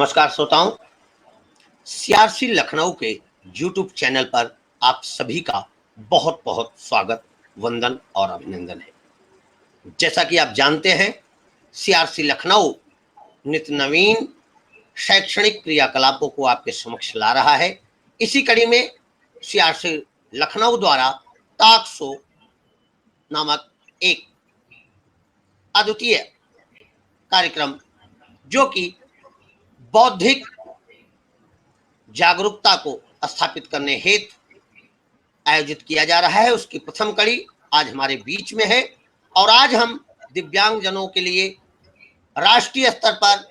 नमस्कार श्रोताओं, सीआरसी लखनऊ के यूट्यूब चैनल पर आप सभी का बहुत बहुत स्वागत, वंदन और अभिनंदन है। जैसा कि आप जानते हैं, सीआरसी लखनऊ नित्य नवीन शैक्षणिक क्रियाकलापों को आपके समक्ष ला रहा है। इसी कड़ी में सीआरसी लखनऊ द्वारा टॉक शो नामक एक अद्वितीय कार्यक्रम जो कि बौद्धिक जागरूकता को स्थापित करने हेतु आयोजित किया जा रहा है, उसकी प्रथम कड़ी आज हमारे बीच में है। और आज हम दिव्यांगजनों के लिए राष्ट्रीय स्तर पर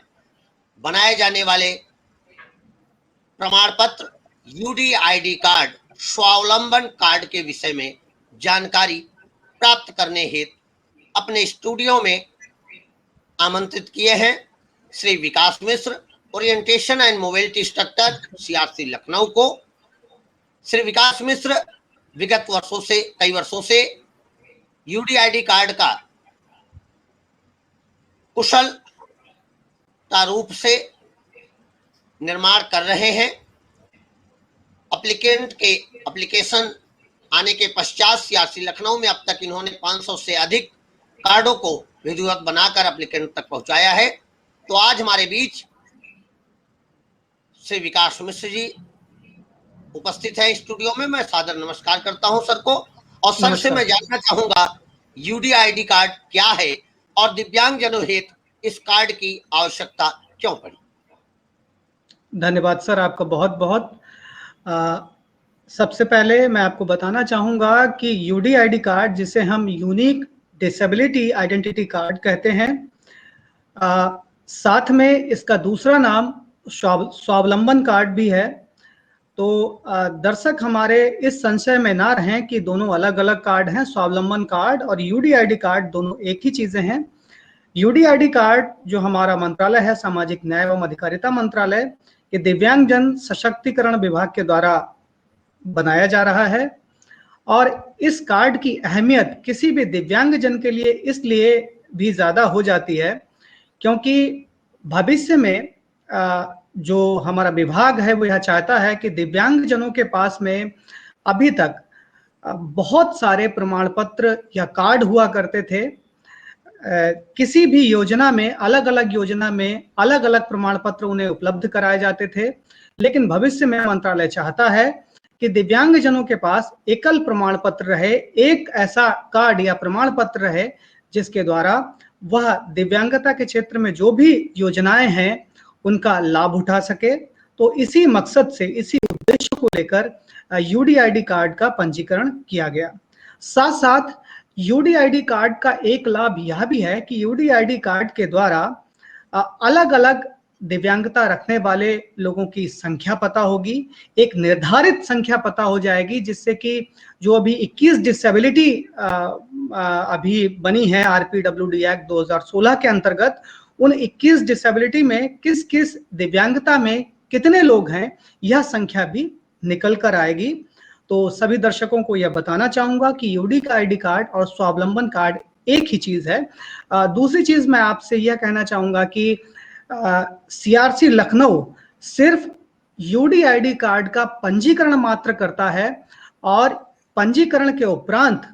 बनाए जाने वाले प्रमाण पत्र यूडीआईडी कार्ड, स्वावलंबन कार्ड के विषय में जानकारी प्राप्त करने हेतु अपने स्टूडियो में आमंत्रित किए हैं Shri Vikas Mishra, orientation and mobility instructor, CRC Lucknow को। श्री विकास मिश्र विगत कई वर्षों से यूडीआईडी कार्ड का कुशलता रूप से निर्माण कर रहे हैं। एप्लीकेशन आने के पश्चात सीआरसी लखनऊ में अब तक इन्होंने 500 से अधिक कार्डों को विधिवत बनाकर एप्लीकेंट तक पहुंचाया है। तो आज हमारे बीच श्री विकास मिश्र जी उपस्थित है स्टूडियो में। मैं सादर नमस्कार करता हूं सर को। और सर से मैं जानना चाहूंगा यूडीआईडी कार्ड क्या है और दिव्यांगजनों हेतु इस कार्ड की आवश्यकता क्यों पड़ी। धन्यवाद सर, आपका बहुत बहुत। सबसे पहले मैं आपको बताना चाहूंगा कि यूडीआईडी कार्ड, जिसे हम यूनिक डिसेबिलिटी आइडेंटिटी कार्ड कहते हैं, साथ में इसका दूसरा नाम स्वावलंबन कार्ड भी है। तो दर्शक हमारे इस संशय में ना रहें कि दोनों अलग अलग कार्ड हैं। स्वावलंबन कार्ड और यूडीआईडी कार्ड दोनों एक ही चीजें हैं। यूडीआईडी कार्ड जो हमारा मंत्रालय है, सामाजिक न्याय एवं अधिकारिता मंत्रालय के दिव्यांगजन सशक्तिकरण विभाग के द्वारा बनाया जा रहा है। और इस कार्ड की अहमियत किसी भी दिव्यांगजन के लिए इसलिए भी ज्यादा हो जाती है क्योंकि भविष्य में जो हमारा विभाग है वो यह चाहता है कि दिव्यांगजनों के पास में अभी तक बहुत सारे प्रमाण पत्र या कार्ड हुआ करते थे। किसी भी योजना में, अलग अलग योजना में अलग अलग प्रमाण पत्र उन्हें उपलब्ध कराए जाते थे। लेकिन भविष्य में मंत्रालय चाहता है कि दिव्यांगजनों के पास एकल प्रमाण पत्र रहे, एक ऐसा कार्ड या प्रमाण पत्र रहे जिसके द्वारा वह दिव्यांगता के क्षेत्र में जो भी योजनाएं हैं उनका लाभ उठा सके। तो इसी मकसद से, इसी उद्देश्य को लेकर यूडीआईडी कार्ड का पंजीकरण किया गया। साथ साथ यूडीआईडी कार्ड का एक लाभ यह भी है कि यूडीआईडी कार्ड के द्वारा अलग अलग दिव्यांगता रखने वाले लोगों की संख्या पता होगी, एक निर्धारित संख्या पता हो जाएगी, जिससे कि जो अभी 21 डिसेबिलिटी अभी बनी है आरपीडब्ल्यूडी एक्ट 2016 के अंतर्गत, उन 21 डिसेबिलिटी में किस किस दिव्यांगता में कितने लोग हैं यह संख्या भी निकल कर आएगी। तो सभी दर्शकों को यह बताना चाहूंगा कि यूडीआईडी कार्ड और स्वावलंबन कार्ड एक ही चीज है। दूसरी चीज मैं आपसे यह कहना चाहूंगा कि सीआरसी लखनऊ सिर्फ यूडीआईडी कार्ड का पंजीकरण मात्र करता है और पंजीकरण के उपरांत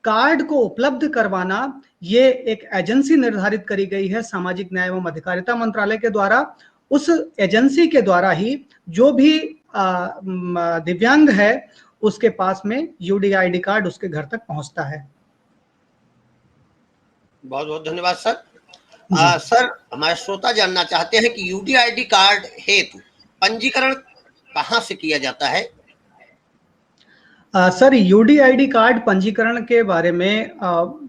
कार्ड को उपलब्ध करवाना ये एक एजेंसी निर्धारित करी गई है सामाजिक न्याय एवं अधिकारिता मंत्रालय के द्वारा। उस एजेंसी के द्वारा ही जो भी दिव्यांग है उसके पास में यूडीआईडी कार्ड उसके घर तक पहुंचता है। बहुत बहुत धन्यवाद सर। सर, हमारे श्रोता जानना चाहते हैं कि यूडीआईडी कार्ड हेतु पंजीकरण कहां से किया जाता है। सर, यूडीआईडी कार्ड पंजीकरण के बारे में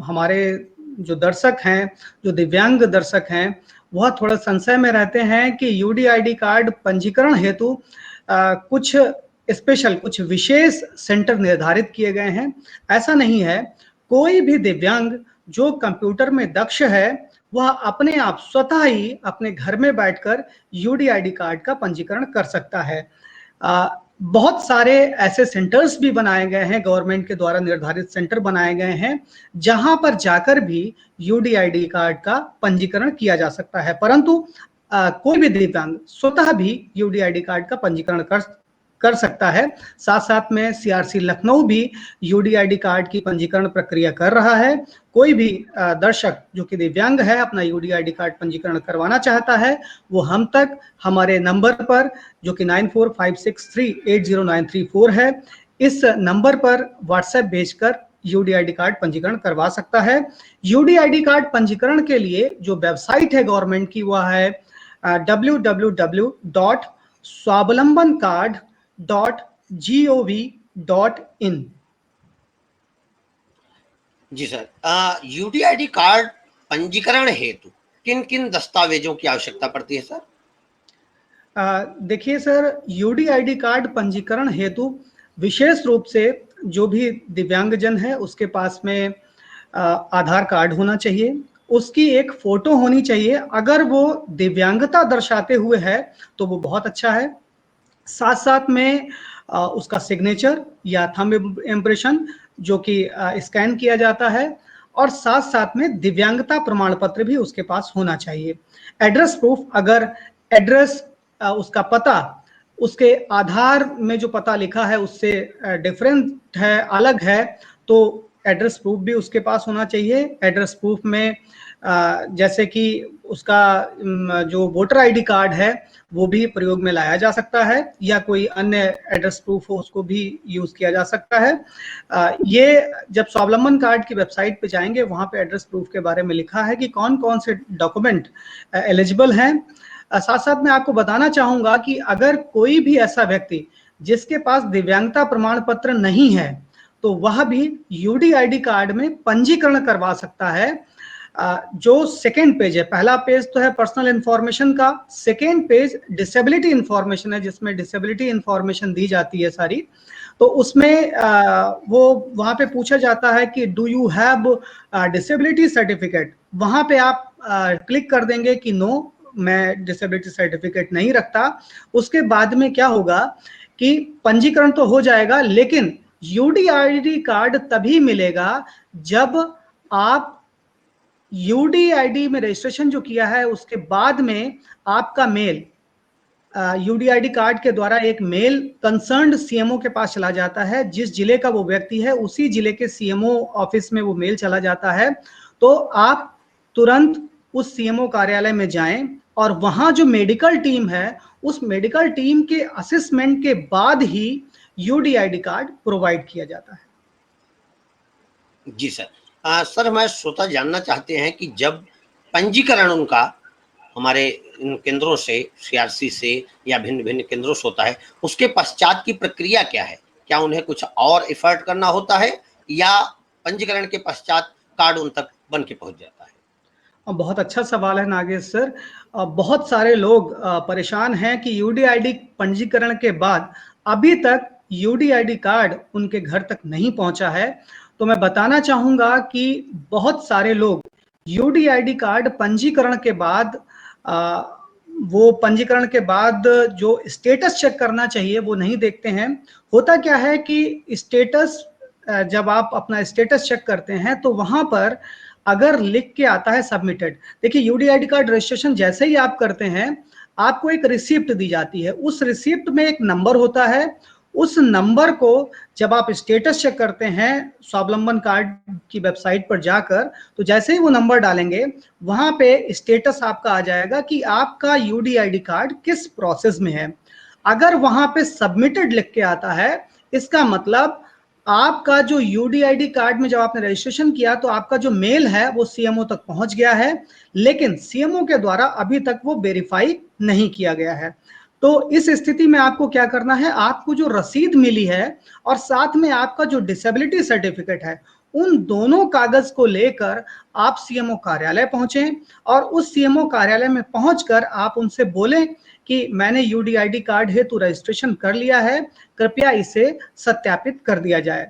हमारे जो दर्शक हैं, जो दिव्यांग दर्शक हैं, वह थोड़ा संशय में रहते हैं कि यूडीआईडी कार्ड पंजीकरण हेतु कुछ स्पेशल, कुछ विशेष सेंटर निर्धारित किए गए हैं। ऐसा नहीं है। कोई भी दिव्यांग जो कंप्यूटर में दक्ष है वह अपने आप स्वतः ही अपने घर में बैठकर यूडीआईडी कार्ड का पंजीकरण कर सकता है। बहुत सारे ऐसे सेंटर्स भी बनाए गए हैं, गवर्नमेंट के द्वारा निर्धारित सेंटर बनाए गए हैं जहां पर जाकर भी यूडीआईडी कार्ड का पंजीकरण किया जा सकता है। परंतु कोई भी दिव्यांग स्वतः भी यूडीआईडी कार्ड का पंजीकरण कर सकता है। साथ साथ में सीआरसी लखनऊ भी यूडीआईडी कार्ड की पंजीकरण प्रक्रिया कर रहा है। कोई भी दर्शक जो कि दिव्यांग है अपना यूडीआईडी कार्ड पंजीकरण करवाना चाहता है, वो हम तक हमारे नंबर पर जो कि 9456380934 है, इस नंबर पर व्हाट्सएप भेजकर यूडीआईडी कार्ड पंजीकरण करवा सकता है। यूडीआईडी कार्ड पंजीकरण के लिए जो वेबसाइट है गवर्नमेंट की, वह है www.swavalambancard.gov.in। जी सर, यूडीआईडी कार्ड पंजीकरण हेतु किन किन दस्तावेजों की आवश्यकता पड़ती है सर? देखिए सर, यूडीआईडी कार्ड पंजीकरण हेतु विशेष रूप से जो भी दिव्यांगजन है उसके पास में आधार कार्ड होना चाहिए, उसकी एक फोटो होनी चाहिए। अगर वो दिव्यांगता दर्शाते हुए है तो वो बहुत अच्छा है। साथ साथ में उसका सिग्नेचर या थंब इम्प्रेशन जो कि स्कैन किया जाता है, और साथ साथ में दिव्यांगता प्रमाण पत्र भी उसके पास होना चाहिए। एड्रेस प्रूफ, अगर एड्रेस उसका पता उसके आधार में जो पता लिखा है उससे डिफरेंट है, अलग है, तो एड्रेस प्रूफ भी उसके पास होना चाहिए। एड्रेस प्रूफ में जैसे कि उसका जो वोटर आईडी कार्ड है वो भी प्रयोग में लाया जा सकता है, या कोई अन्य एड्रेस प्रूफ हो उसको भी यूज किया जा सकता है। ये जब स्वावलंबन कार्ड की वेबसाइट पे जाएंगे वहां पे एड्रेस प्रूफ के बारे में लिखा है कि कौन कौन से डॉक्यूमेंट एलिजिबल हैं। साथ साथ मैं आपको बताना चाहूंगा कि अगर कोई भी ऐसा व्यक्ति जिसके पास दिव्यांगता प्रमाण पत्र नहीं है तो वह भी यूडीआईडी कार्ड में पंजीकरण करवा सकता है। जो सेकेंड पेज है, पहला पेज तो है पर्सनल इंफॉर्मेशन का, सेकेंड पेज डिसेबिलिटी इंफॉर्मेशन है जिसमें डिसेबिलिटी इंफॉर्मेशन दी जाती है सारी। तो उसमें वो वहां पे पूछा जाता है कि do you have disability certificate. वहां पे आप क्लिक कर देंगे कि नो, मैं डिसेबिलिटी सर्टिफिकेट नहीं रखता। उसके बाद में क्या होगा कि पंजीकरण तो हो जाएगा, लेकिन यूडीआईडी कार्ड तभी मिलेगा जब आप यूडीआईडी में रजिस्ट्रेशन जो किया है उसके बाद में आपका मेल यूडीआईडी कार्ड के द्वारा एक मेल कंसर्न्ड सीएमओ के पास चला जाता है। जिस जिले का वो व्यक्ति है उसी जिले के सीएमओ ऑफिस में वो मेल चला जाता है। तो आप तुरंत उस सीएमओ कार्यालय में जाएं और वहां जो मेडिकल टीम है उस मेडिकल टीम के असेसमेंट के बाद ही यूडीआईडी कार्ड प्रोवाइड किया जाता है। जी सर। सर, हमारे श्रोता जानना चाहते हैं कि जब पंजीकरण उनका हमारे इन केंद्रों से, सीआरसी से या भिन्न भिन्न केंद्रों से होता है, उसके पश्चात की प्रक्रिया क्या है? क्या उन्हें कुछ और एफर्ट करना होता है या पंजीकरण के पश्चात कार्ड उन तक बन के पहुंच जाता है? बहुत अच्छा सवाल है नागेश सर। बहुत सारे लोग परेशान हैं कि यूडीआईडी पंजीकरण के बाद अभी तक यूडीआईडी कार्ड उनके घर तक नहीं पहुंचा है। तो मैं बताना चाहूंगा कि बहुत सारे लोग यूडीआईडी कार्ड पंजीकरण के बाद वो पंजीकरण के बाद जो स्टेटस चेक करना चाहिए वो नहीं देखते हैं। होता क्या है कि स्टेटस, जब आप अपना स्टेटस चेक करते हैं तो वहां पर अगर लिख के आता है सबमिटेड, देखिए यूडीआईडी कार्ड रजिस्ट्रेशन जैसे ही आप करते हैं आपको एक रिसिप्ट दी जाती है। उस रिसिप्ट में एक नंबर होता है। उस नंबर को जब आप स्टेटस चेक करते हैं स्वावलंबन कार्ड की वेबसाइट पर जाकर, तो जैसे ही वो नंबर डालेंगे वहां पे स्टेटस आपका आ जाएगा कि आपका यूडीआईडी कार्ड किस प्रोसेस में है। अगर वहां पे सबमिटेड लिख के आता है, इसका मतलब आपका जो यूडीआईडी कार्ड में जब आपने रजिस्ट्रेशन किया तो आपका जो मेल है वो सीएमओ तक पहुंच गया है, लेकिन सीएमओ के द्वारा अभी तक वो वेरीफाई नहीं किया गया है। तो इस स्थिति में आपको क्या करना है, आपको जो रसीद मिली है और साथ में आपका जो डिसेबिलिटी सर्टिफिकेट है, उन दोनों कागज को लेकर आप सीएमओ कार्यालय पहुंचे और उस सीएमओ कार्यालय में पहुंचकर आप उनसे बोलें कि मैंने यूडीआईडी कार्ड हेतु रजिस्ट्रेशन कर लिया है, कृपया इसे सत्यापित कर दिया जाए।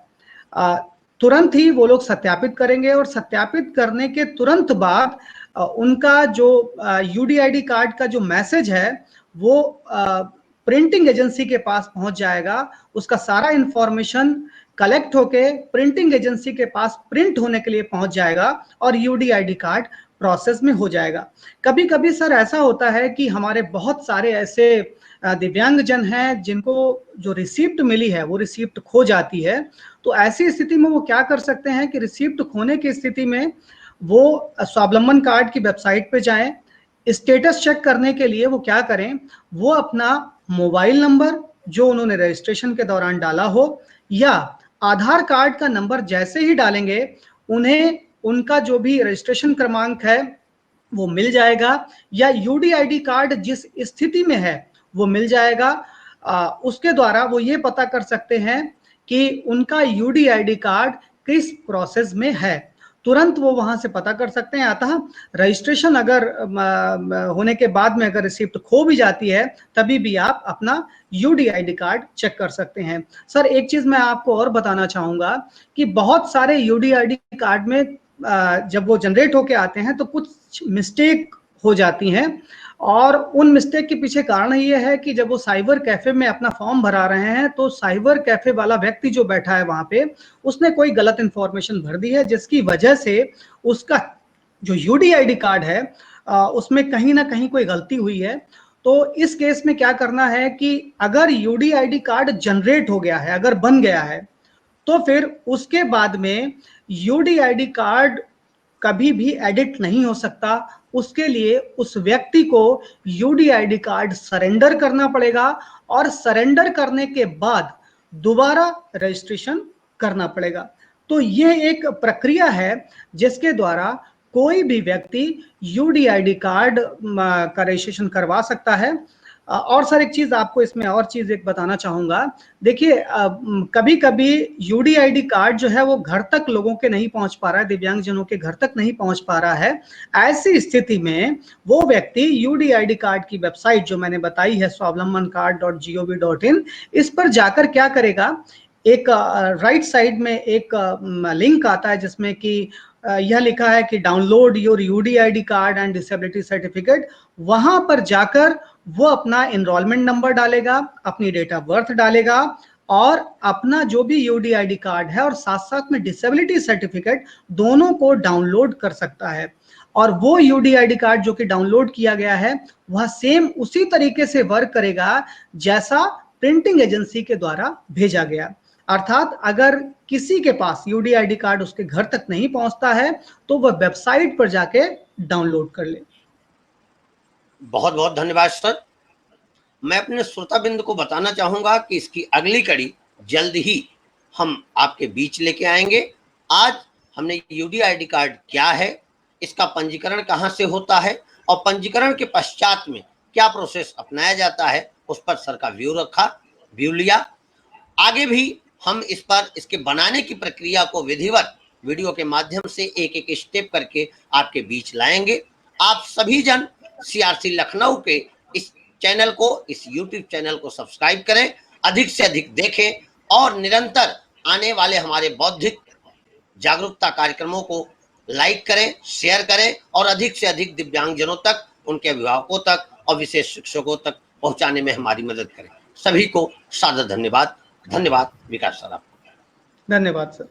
तुरंत ही वो लोग सत्यापित करेंगे और सत्यापित करने के तुरंत बाद उनका जो यूडीआईडी कार्ड का जो मैसेज है वो प्रिंटिंग एजेंसी के पास पहुंच जाएगा। उसका सारा इंफॉर्मेशन कलेक्ट होके प्रिंटिंग एजेंसी के पास प्रिंट होने के लिए पहुंच जाएगा और यूडीआईडी कार्ड प्रोसेस में हो जाएगा। कभी कभी सर ऐसा होता है कि हमारे बहुत सारे ऐसे दिव्यांगजन हैं जिनको जो रिसिप्ट मिली है वो रिसिप्ट खो जाती है। तो ऐसी स्थिति में वो क्या कर सकते हैं कि रिसिप्ट खोने की स्थिति में वो स्वावलंबन कार्ड की वेबसाइट पे जाएं। स्टेटस चेक करने के लिए वो क्या करें, वो अपना मोबाइल नंबर जो उन्होंने रजिस्ट्रेशन के दौरान डाला हो या आधार कार्ड का नंबर जैसे ही डालेंगे उन्हें उनका जो भी रजिस्ट्रेशन क्रमांक है वो मिल जाएगा, या यूडीआईडी कार्ड जिस स्थिति में है वो मिल जाएगा। उसके द्वारा वो ये पता कर सकते हैं कि उनका यूडीआईडी कार्ड किस प्रोसेस में है, तुरंत वो वहां से पता कर सकते हैं। अतः रजिस्ट्रेशन अगर होने के बाद में अगर रिसिप्ट खो भी जाती है तभी भी आप अपना यूडीआईडी कार्ड चेक कर सकते हैं। सर एक चीज मैं आपको और बताना चाहूंगा कि बहुत सारे यूडीआईडी कार्ड में जब वो जनरेट होके आते हैं तो कुछ मिस्टेक हो जाती हैं, और उन मिस्टेक के पीछे कारण ये है कि जब वो साइबर कैफे में अपना फॉर्म भरा रहे हैं तो साइबर कैफे वाला व्यक्ति जो बैठा है वहां पे उसने कोई गलत इंफॉर्मेशन भर दी है, जिसकी वजह से उसका जो यूडीआईडी कार्ड है उसमें कहीं ना कहीं कोई गलती हुई है। तो इस केस में क्या करना है कि अगर यूडीआईडी कार्ड जनरेट हो गया है, अगर बन गया है, तो फिर उसके बाद में यूडीआईडी कार्ड कभी भी एडिट नहीं हो सकता। उसके लिए उस व्यक्ति को यूडीआईडी कार्ड सरेंडर करना पड़ेगा, और सरेंडर करने के बाद दोबारा रजिस्ट्रेशन करना पड़ेगा। तो यह एक प्रक्रिया है जिसके द्वारा कोई भी व्यक्ति यूडीआईडी कार्ड का रजिस्ट्रेशन करवा सकता है। और सर एक चीज आपको इसमें और चीज एक बताना चाहूंगा। देखिए कभी कभी यूडीआईडी कार्ड जो है वो घर तक लोगों के नहीं पहुंच पा रहा है, दिव्यांगजनों के घर तक नहीं पहुंच पा रहा है। ऐसी स्थिति में वो व्यक्ति यूडीआईडी कार्ड की वेबसाइट जो मैंने बताई है swavlambancard.gov.in, इस पर जाकर क्या करेगा, एक राइट साइड में एक लिंक आता है जिसमें कि यह लिखा है कि download your UDID card and disability certificate. वहां पर जाकर वो अपना एनरोलमेंट नंबर डालेगा, अपनी डेट ऑफ बर्थ डालेगा और अपना जो भी यूडीआईडी कार्ड है और साथ साथ में डिसेबिलिटी सर्टिफिकेट दोनों को डाउनलोड कर सकता है। और वो यूडीआईडी कार्ड जो कि डाउनलोड किया गया है वह सेम उसी तरीके से वर्क करेगा जैसा प्रिंटिंग एजेंसी के द्वारा भेजा गया। अर्थात अगर किसी के पास यूडीआईडी कार्ड उसके घर तक नहीं पहुंचता है तो वह वेबसाइट पर जाके डाउनलोड कर ले। बहुत बहुत धन्यवाद सर। मैं अपने श्रोताबिंद को बताना चाहूंगा कि इसकी अगली कड़ी जल्द ही हम आपके बीच लेके आएंगे। आज हमने यूडीआईडी कार्ड क्या है, इसका पंजीकरण कहां से होता है और पंजीकरण के पश्चात में क्या प्रोसेस अपनाया जाता है उस पर सर का व्यू लिया। आगे भी हम इस पर इसके बनाने की प्रक्रिया को विधिवत वीडियो के माध्यम से एक एक स्टेप करके आपके बीच लाएंगे। आप सभी जन सीआरसी लखनऊ के इस चैनल को, इस यूट्यूब चैनल को सब्सक्राइब करें, अधिक से अधिक देखें और निरंतर आने वाले हमारे बौद्धिक जागरूकता कार्यक्रमों को लाइक करें, शेयर करें और अधिक से अधिक दिव्यांगजनों तक, उनके अभिभावकों तक और विशेष शिक्षकों तक पहुंचाने में हमारी मदद करें। सभी को सादर धन्यवाद। धन्यवाद विकास सर। धन्यवाद सर।